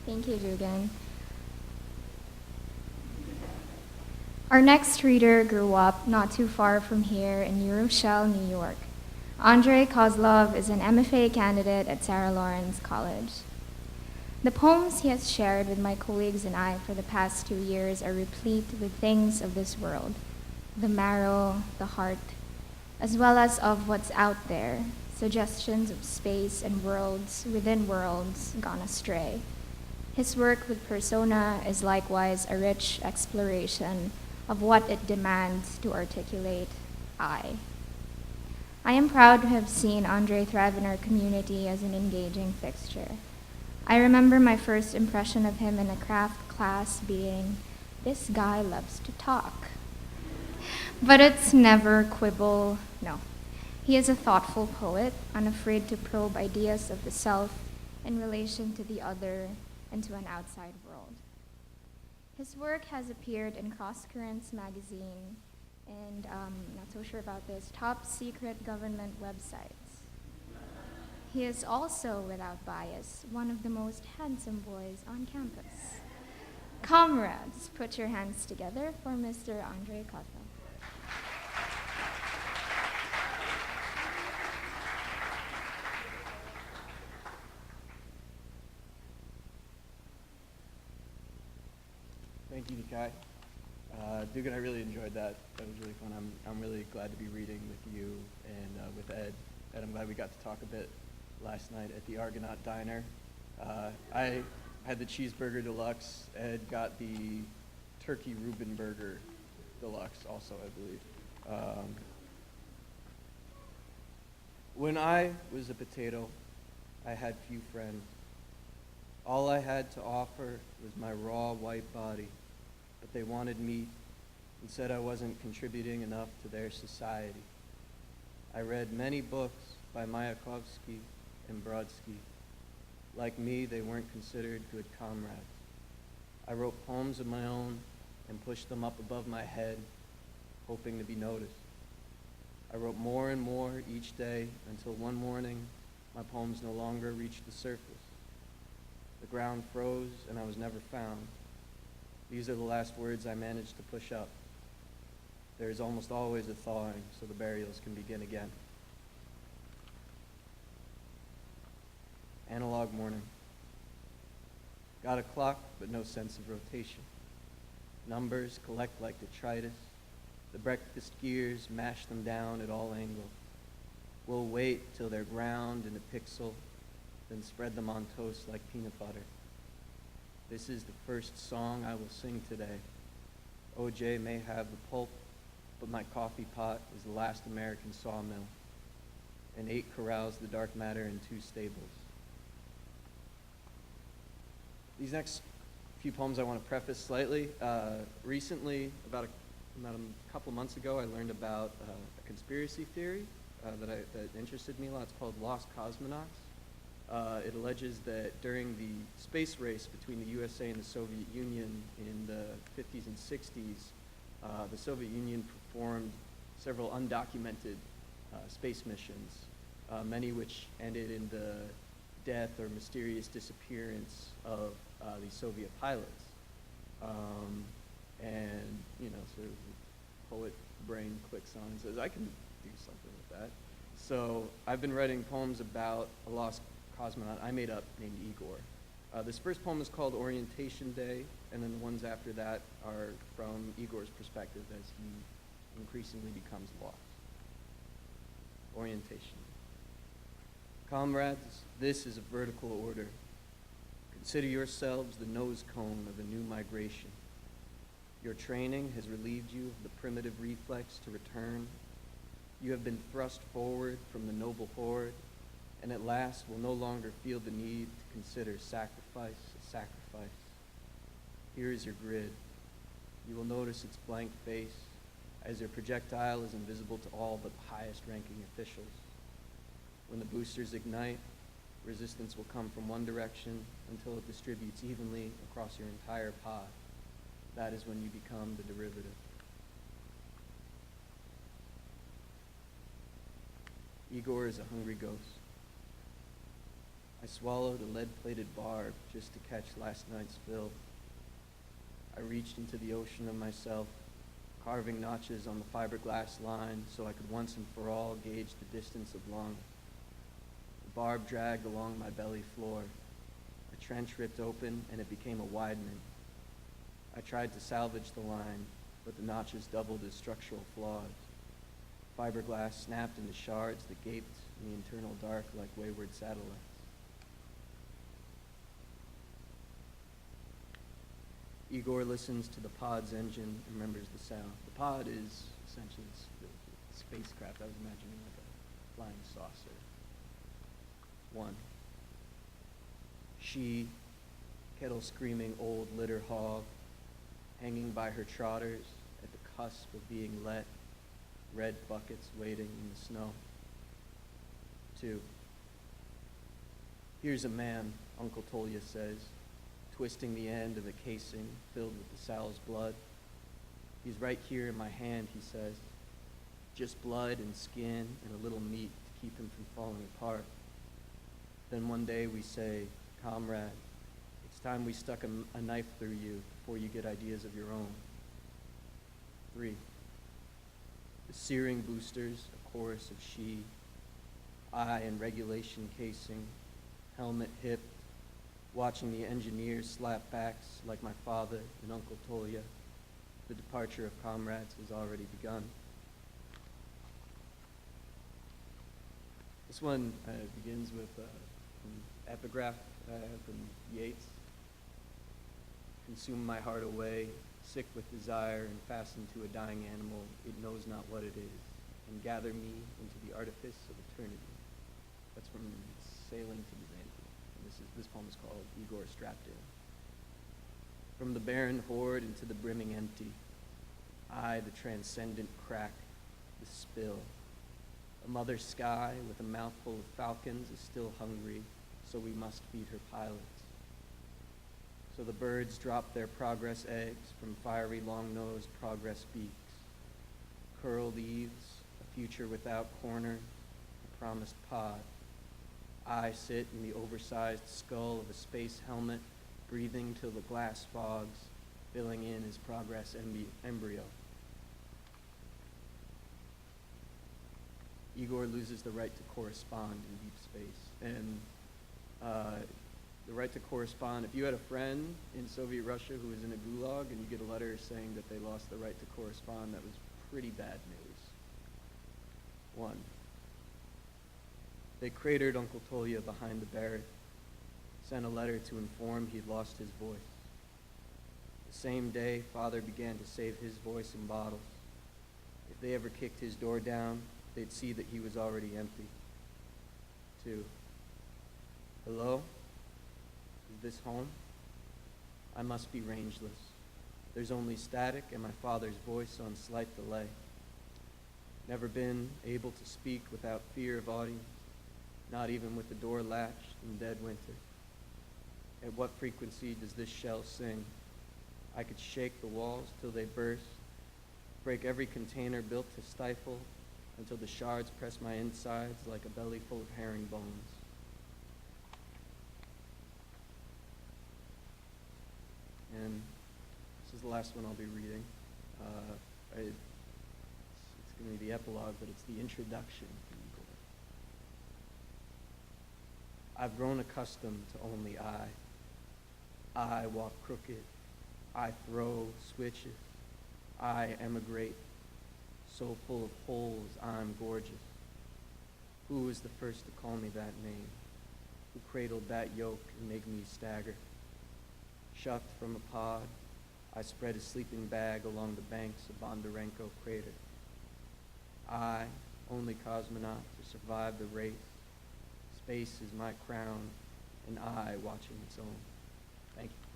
Thank you, Jugan. Our next reader grew up not too far from here in New Rochelle, New York. Andrei Kozlov is an MFA candidate at Sarah Lawrence College. The poems he has shared with my colleagues and I for the past 2 years are replete with things of this world, the marrow, the heart, as well as of what's out there, suggestions of space and worlds within worlds gone astray. His work with persona is likewise a rich exploration of what it demands to articulate I. I am proud to have seen Andrei thrive in our community as an engaging fixture. I remember my first impression of him in a craft class being, "This guy loves to talk." But it's never quibble, no. He is a thoughtful poet, unafraid to probe ideas of the self in relation to the other and to an outside world. His work has appeared in Cross Currents magazine and, not so sure about this, top secret government websites. He is also, without bias, one of the most handsome boys on campus. Comrades, put your hands together for Mr. Andrei Kozlov. Thank you, Nikai. Dugan, I really enjoyed that. That was really fun. I'm really glad to be reading with you and with Ed. Ed, I'm glad we got to talk a bit last night at the Argonaut Diner. I had the cheeseburger deluxe. Ed got the turkey Reuben burger deluxe also, I believe. When I was a potato, I had few friends. All I had to offer was my raw white body, but they wanted meat and said I wasn't contributing enough to their society. I read many books by Mayakovsky and Brodsky. Like me, they weren't considered good comrades. I wrote poems of my own and pushed them up above my head, hoping to be noticed. I wrote more and more each day until one morning my poems no longer reached the surface. The ground froze and I was never found. These are the last words I managed to push up. There is almost always a thawing, so the burials can begin again. Analog morning. Got a clock, but no sense of rotation. Numbers collect like detritus. The breakfast gears mash them down at all angles. We'll wait till they're ground in a pixel, then spread them on toast like peanut butter. This is the first song I will sing today. OJ may have the pulp, but my coffee pot is the last American sawmill. And 8 corrals the dark matter in 2 stables. These next few poems I want to preface slightly. Recently, about a couple months ago, I learned about a conspiracy theory that interested me a lot. It's called Lost Cosmonauts. It alleges that during the space race between the USA and the Soviet Union in the 50s and 60s, the Soviet Union performed several undocumented space missions, many which ended in the death or mysterious disappearance of these Soviet pilots. And, sort of the poet brain clicks on and says, I can do something with that. So I've been writing poems about a lost cosmonaut I made up named Igor. This first poem is called Orientation Day, and then the ones after that are from Igor's perspective as he increasingly becomes lost. Orientation. Comrades, this is a vertical order. Consider yourselves the nose cone of a new migration. Your training has relieved you of the primitive reflex to return. You have been thrust forward from the noble horde, and at last will no longer feel the need to consider sacrifice a sacrifice. Here is your grid. You will notice its blank face, as your projectile is invisible to all but the highest-ranking officials. When the boosters ignite, resistance will come from one direction until it distributes evenly across your entire pod. That is when you become the derivative. Igor is a hungry ghost. I swallowed a lead-plated barb just to catch last night's fill. I reached into the ocean of myself, carving notches on the fiberglass line so I could once and for all gauge the distance of longing. The barb dragged along my belly floor. A trench ripped open and it became a widening. I tried to salvage the line, but the notches doubled as structural flaws. Fiberglass snapped into shards that gaped in the internal dark like wayward satellites. Igor listens to the pod's engine and remembers the sound. The pod is essentially the spacecraft. I was imagining like a flying saucer. 1. She, kettle screaming old litter hog, hanging by her trotters at the cusp of being let, red buckets waiting in the snow. 2. Here's a man, Uncle Tolya says, twisting the end of a casing filled with the sow's blood. He's right here in my hand, he says. Just blood and skin and a little meat to keep him from falling apart. Then one day we say, comrade, it's time we stuck a knife through you before you get ideas of your own. 3. The searing boosters, a chorus of she, I in regulation casing, helmet hip, watching the engineers slap backs like my father and Uncle Tolya. The departure of comrades has already begun. This one begins with an epigraph from Yeats. Consume my heart away, sick with desire and fastened to a dying animal, it knows not what it is, and gather me into the artifice of eternity. That's from Sailing to Divinity. This poem is called Igor Strapped In. From the barren hoard into the brimming empty, I, the transcendent crack, the spill. A mother sky with a mouthful of falcons is still hungry, so we must feed her pilots. So the birds drop their progress eggs from fiery long-nosed progress beaks. Curled eaves, a future without corner, a promised pod. I sit in the oversized skull of a space helmet, breathing till the glass fogs, filling in his progress embryo. Igor loses the right to correspond in deep space. And the right to correspond, if you had a friend in Soviet Russia who was in a gulag and you get a letter saying that they lost the right to correspond, that was pretty bad news. 1. They cratered Uncle Tolya behind the barrack, sent a letter to inform he'd lost his voice. The same day, Father began to save his voice in bottles. If they ever kicked his door down, they'd see that he was already empty. 2. Hello? Is this home? I must be rangeless. There's only static and my father's voice on slight delay. Never been able to speak without fear of audience, not even with the door latched in dead winter. At what frequency does this shell sing? I could shake the walls till they burst, break every container built to stifle until the shards press my insides like a belly full of herringbones. And this is the last one I'll be reading. It's going to be the epilogue, but it's the introduction to Igor. I've grown accustomed to only I walk crooked. I throw switches. I emigrate. So full of holes, I'm gorgeous. Who was the first to call me that name? Who cradled that yoke and made me stagger? Shucked from a pod, I spread a sleeping bag along the banks of Bondarenko crater. I, only cosmonaut to survive the race. Space is my crown, and I watching its own. Thank you.